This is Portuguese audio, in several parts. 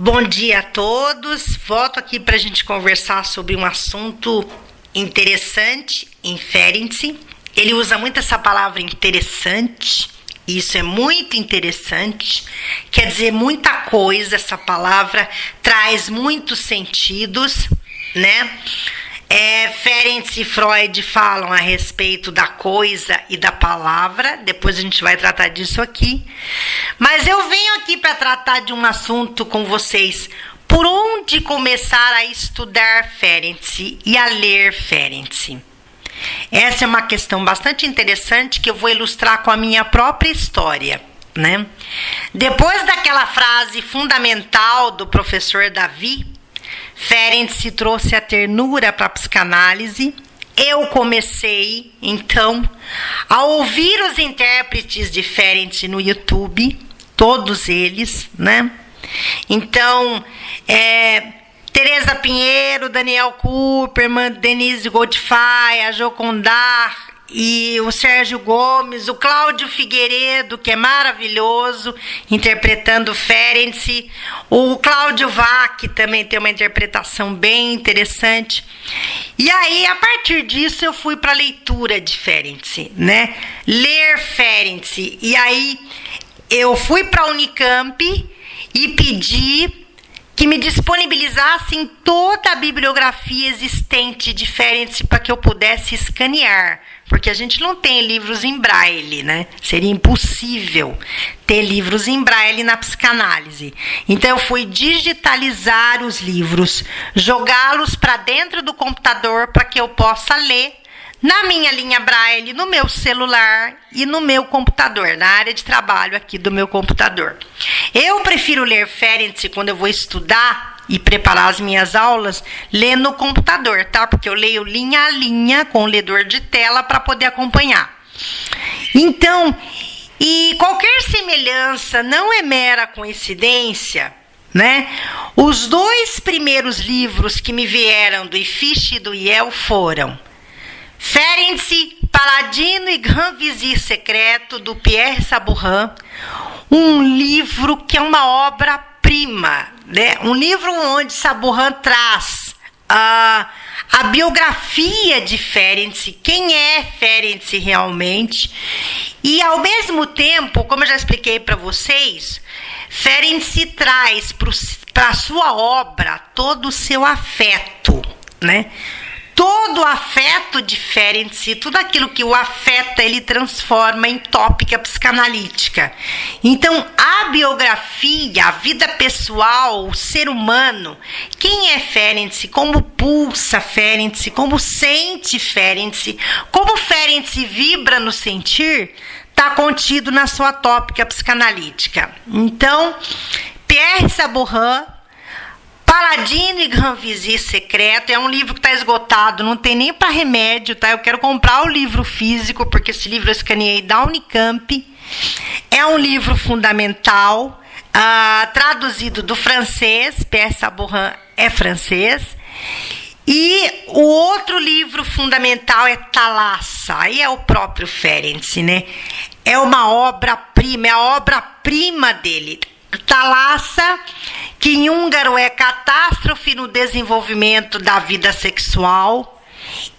Bom dia a todos. Volto aqui para a gente conversar sobre um assunto interessante em Ferenczi. Ele usa muito essa palavra interessante. Isso é muito interessante. Quer dizer muita coisa. Essa palavra traz muitos sentidos, né? Ferenczi e Freud falam a respeito da coisa e da palavra. Depois a gente vai tratar disso aqui. Mas eu venho aqui para tratar de um assunto com vocês. Por onde começar a estudar Ferenczi e a ler Ferenczi? Essa é uma questão bastante interessante que eu vou ilustrar com a minha própria história, né? Depois daquela frase fundamental do professor Davi, Ferenczi trouxe a ternura para a psicanálise. Eu comecei, então, a ouvir os intérpretes de Ferenczi no YouTube, todos eles, né? Então, Teresa Pinheiro, Daniel Kuperman, Denise Godfrey, a Jocondar e o Sérgio Gomes, o Cláudio Figueiredo, que é maravilhoso, interpretando Ferenczi, o Cláudio Vac também tem uma interpretação bem interessante. E aí, a partir disso, eu fui para a leitura de Ferenczi, né? Ler Ferenczi. E aí, eu fui para a Unicamp e pedi que me disponibilizassem toda a bibliografia existente de Ferenczi para que eu pudesse escanear, porque a gente não tem livros em braille, né? Seria impossível ter livros em braille na psicanálise. Então eu fui digitalizar os livros, jogá-los para dentro do computador para que eu possa ler na minha linha braille, no meu celular e no meu computador, na área de trabalho aqui do meu computador. Eu prefiro ler Ferenczi quando eu vou estudar e preparar as minhas aulas, ler no computador, tá? Porque eu leio linha a linha com o ledor de tela para poder acompanhar. Então, e qualquer semelhança não é mera coincidência, né? Os dois primeiros livros que me vieram do Ifiche e do Yel foram Ferenczi, Paladino e Grand Vizir Secreto, do Pierre Sabourin, um livro que é uma obra-prima, né? Um livro onde Sabourin traz a biografia de Ferenczi, quem é Ferenczi realmente, e ao mesmo tempo, como eu já expliquei para vocês, Ferenczi traz para a sua obra todo o seu afeto, né? Todo o afeto de Ferenczi, tudo aquilo que o afeta, ele transforma em tópica psicanalítica. Então, a biografia, a vida pessoal, o ser humano, quem é Ferenczi, como pulsa Ferenczi, como sente Ferenczi, como Ferenczi vibra no sentir, está contido na sua tópica psicanalítica. Então, Pierre Sabourin, Paladino e Grand Vizir Secreto, é um livro que está esgotado, não tem nem para remédio, tá? Eu quero comprar o livro físico, porque esse livro eu escaneei da Unicamp. É um livro fundamental, traduzido do francês, Pierre Sabourin é francês. E o outro livro fundamental é Thalassa, aí é o próprio Ferenczi, né? É uma obra-prima, é a obra-prima dele. Thalassa, que em húngaro é catástrofe no desenvolvimento da vida sexual,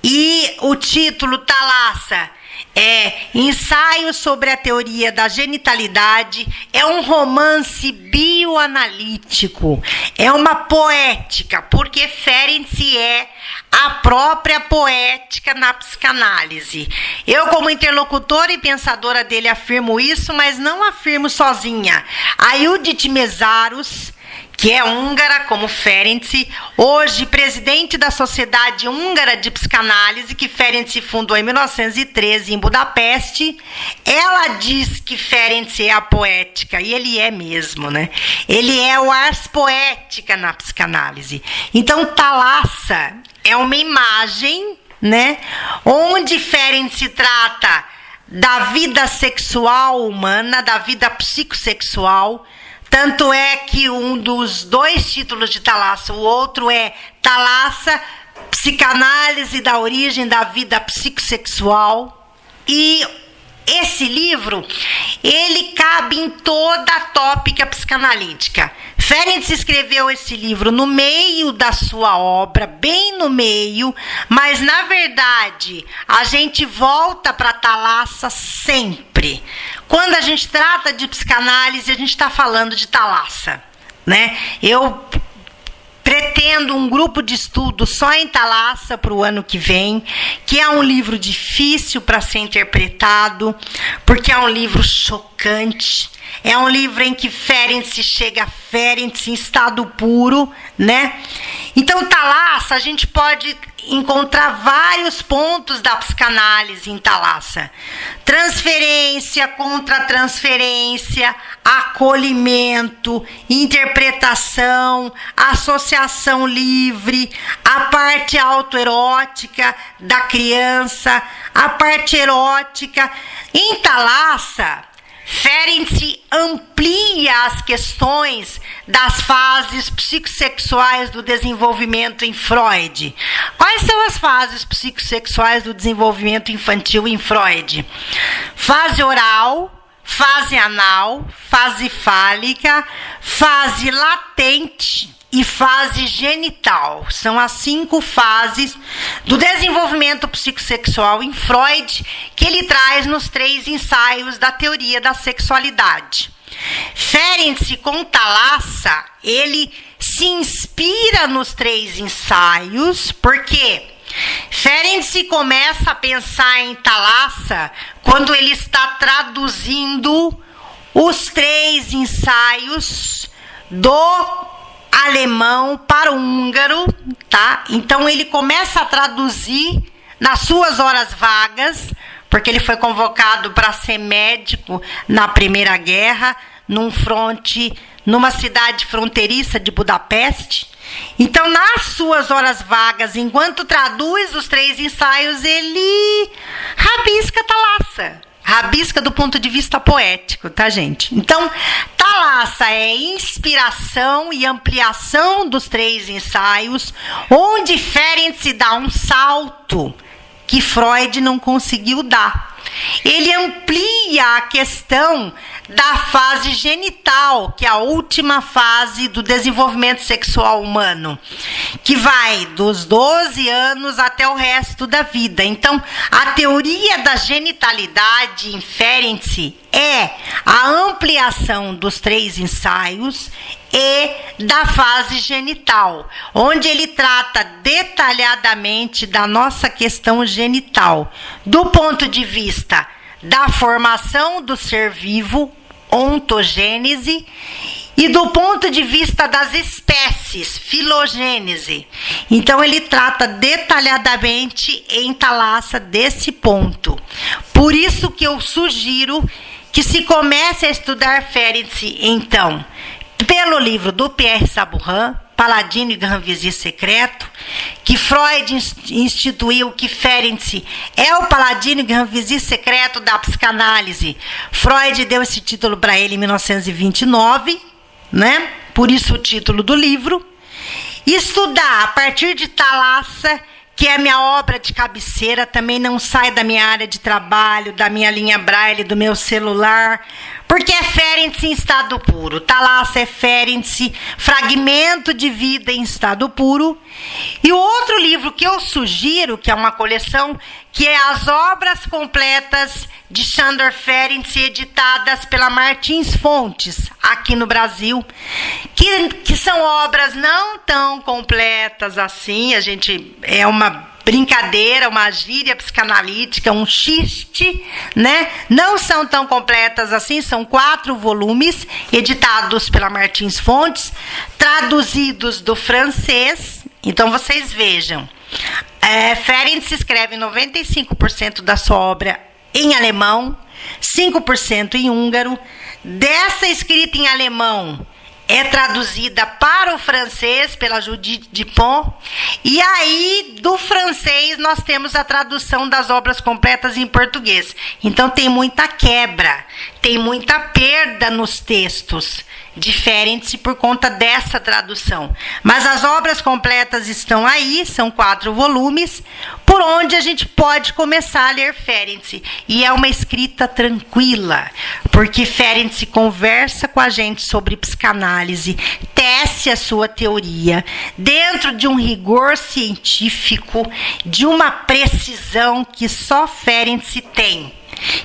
e o título Thalassa é Ensaio sobre a Teoria da Genitalidade, é um romance bioanalítico, é uma poética, porque Ferenczi é a própria poética na psicanálise. Eu, como interlocutora e pensadora dele, afirmo isso, mas não afirmo sozinha. A Judith Mészáros, que é húngara, como Ferenczi, hoje presidente da Sociedade Húngara de Psicanálise, que Ferenczi fundou em 1913 em Budapeste, ela diz que Ferenczi é a poética, e ele é mesmo, né? Ele é o ars poética na psicanálise. Então, Thalassa é uma imagem, né, onde Ferenczi trata da vida sexual humana, da vida psicossexual. Tanto é que um dos dois títulos de Thalassa, o outro é Thalassa, Psicanálise da Origem da Vida Psicossexual. E esse livro, ele cabe em toda a tópica psicanalítica. Ferenczi escreveu esse livro no meio da sua obra, bem no meio, mas na verdade a gente volta para Thalassa sempre. Quando a gente trata de psicanálise, a gente está falando de Thalassa, né? Eu pretendo um grupo de estudo só em Thalassa para o ano que vem, que é um livro difícil para ser interpretado, porque é um livro chocante, é um livro em que Ferenczi chega a Ferenczi em estado puro, né? Então, Thalassa, a gente pode encontrar vários pontos da psicanálise em Thalassa. Transferência, contra-transferência, acolhimento, interpretação, associação livre, a parte autoerótica da criança, a parte erótica. Em Thalassa, Ferenczi amplia as questões das fases psicossexuais do desenvolvimento em Freud. Quais são as fases psicossexuais do desenvolvimento infantil em Freud? Fase oral, fase anal, fase fálica, fase latente e fase genital. São as 5 fases do desenvolvimento psicossexual em Freud que ele traz nos 3 ensaios da teoria da sexualidade. Ferenczi, com Thalassa, ele se inspira nos 3 ensaios, porque Ferenczi começa a pensar em Thalassa quando ele está traduzindo os 3 ensaios do alemão para o húngaro, tá? Então ele começa a traduzir nas suas horas vagas, porque ele foi convocado para ser médico na Primeira Guerra, numa cidade fronteiriça de Budapeste. Então, nas suas horas vagas, enquanto traduz os 3 ensaios, ele rabisca Thalassa. Rabisca do ponto de vista poético, tá, gente? Então, Thalassa é inspiração e ampliação dos 3 ensaios, onde Ferenczi dá um salto que Freud não conseguiu dar. Ele amplia a questão da fase genital, que é a última fase do desenvolvimento sexual humano, que vai dos 12 anos até o resto da vida. Então, a teoria da genitalidade em Ferenczi é a ampliação dos 3 ensaios e da fase genital, onde ele trata detalhadamente da nossa questão genital, do ponto de vista da formação do ser vivo, ontogênese, e do ponto de vista das espécies, filogênese. Então, ele trata detalhadamente em Thalassa desse ponto. Por isso que eu sugiro que se comece a estudar Ferenczi, então, pelo livro do Pierre Sabourin, Paladino e Grand Vizir Secreto, que Freud instituiu que Ferenczi é o Paladino e Grand Vizir Secreto da psicanálise. Freud deu esse título para ele em 1929, né? Por isso o título do livro. Estudar a partir de Thalassa, que é a minha obra de cabeceira, também não sai da minha área de trabalho, da minha linha Braille, do meu celular, porque é Ferenczi em estado puro. Thalassa é Ferenczi, fragmento de vida em estado puro. E o outro livro que eu sugiro, que é uma coleção, que é As Obras Completas de Sándor Ferenczi, editadas pela Martins Fontes, aqui no Brasil, que são obras não tão completas assim, é uma brincadeira, uma gíria psicanalítica, um xiste, né? Não são tão completas assim, são 4 volumes, editados pela Martins Fontes, traduzidos do francês. Então, vocês vejam, Ferenczi escreve 95% da sua obra em alemão, 5% em húngaro. Dessa escrita em alemão, é traduzida para o francês pela Judith Dupont. E aí, do francês, nós temos a tradução das obras completas em português. Então, tem muita quebra, tem muita perda nos textos. de Ferenczi por conta dessa tradução. Mas as obras completas estão aí, são 4 volumes, por onde a gente pode começar a ler Ferenczi. E é uma escrita tranquila, porque Ferenczi conversa com a gente sobre psicanálise, tece a sua teoria, dentro de um rigor científico, de uma precisão que só Ferenczi tem.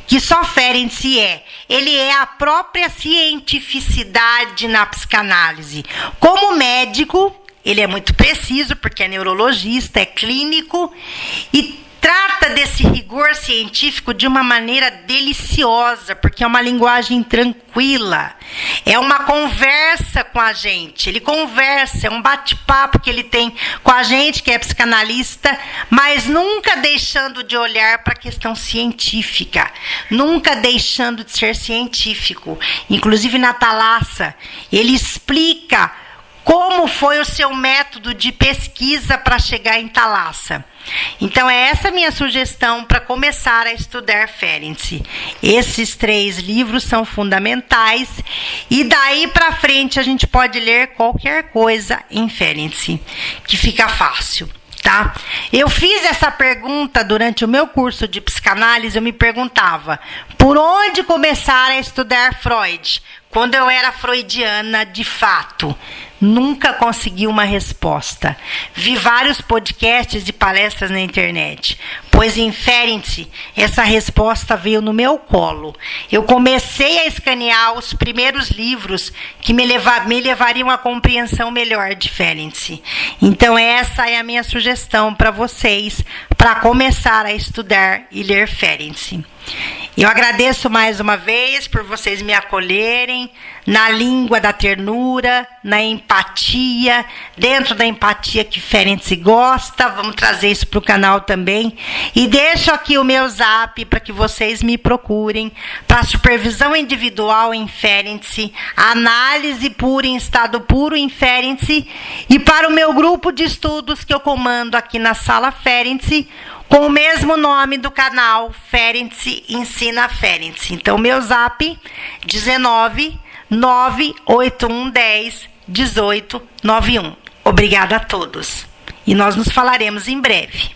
Que só Ferenczi é. Ele é a própria cientificidade na psicanálise. Como médico, ele é muito preciso, porque é neurologista, é clínico, e trata desse rigor científico de uma maneira deliciosa, porque é uma linguagem tranquila. É uma conversa com a gente. Ele conversa, é um bate-papo que ele tem com a gente, que é psicanalista, mas nunca deixando de olhar para a questão científica, nunca deixando de ser científico. Inclusive na Thalassa, ele explica como foi o seu método de pesquisa para chegar em Thalassa. Então, é essa minha sugestão para começar a estudar Ferenczi. Esses 3 livros são fundamentais e daí para frente a gente pode ler qualquer coisa em Ferenczi, que fica fácil. Tá? Eu fiz essa pergunta durante o meu curso de psicanálise, eu me perguntava, por onde começar a estudar Freud? Quando eu era freudiana de fato, nunca consegui uma resposta. Vi vários podcasts e palestras na internet, pois em Ferenczi essa resposta veio no meu colo. Eu comecei a escanear os primeiros livros que me levariam a compreensão melhor de Ferenczi. Então essa é a minha sugestão para vocês, para começar a estudar e ler Ferenczi. Eu agradeço mais uma vez por vocês me acolherem na língua da ternura, na empatia, dentro da empatia que Ferenczi gosta. Vamos trazer isso para o canal também. E deixo aqui o meu zap para que vocês me procurem para supervisão individual em Ferenczi, análise pura em estado puro em Ferenczi e para o meu grupo de estudos que eu comando aqui na Sala Ferenczi, com o mesmo nome do canal, Ferenczi Ensina Ferenczi. Então, meu zap, 19 981 10 18 91. Obrigada a todos. E nós nos falaremos em breve.